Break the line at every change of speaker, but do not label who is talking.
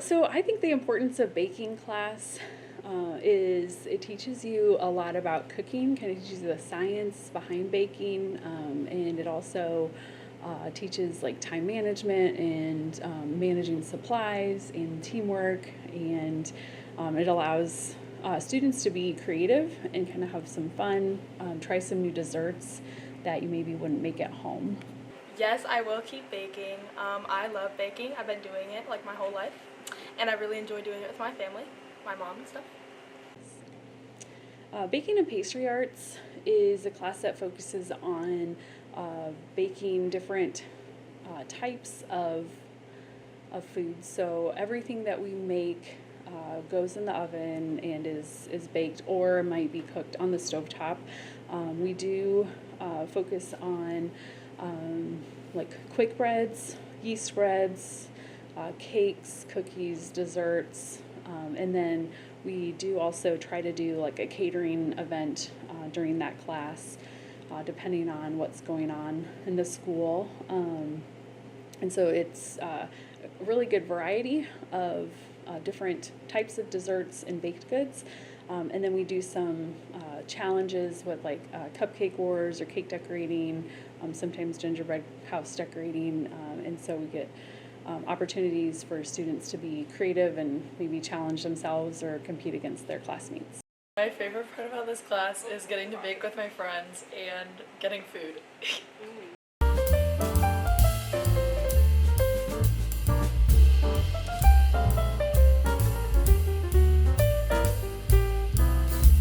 So I think the importance of baking class is it teaches you a lot about cooking, kind of teaches you the science behind baking, and it also teaches like time management and managing supplies and teamwork, and it allows students to be creative and kind of have some fun, try some new desserts that you maybe wouldn't make at home.
Yes, I will keep baking. I love baking. I've been doing it like my whole life, and I really enjoy doing it with my family, my mom and stuff.
Baking and pastry arts is a class that focuses on baking different types of foods. So everything that we make goes in the oven and is baked or might be cooked on the stovetop. We do focus on like quick breads, yeast breads, cakes, cookies, desserts, and then we do also try to do like a catering event during that class, depending on what's going on in the school. And so it's a really good variety of different types of desserts and baked goods. And then we do some challenges with like cupcake wars or cake decorating, sometimes gingerbread house decorating. And so we get opportunities for students to be creative and maybe challenge themselves or compete against their classmates.
My favorite part about this class is getting to bake with my friends and getting food.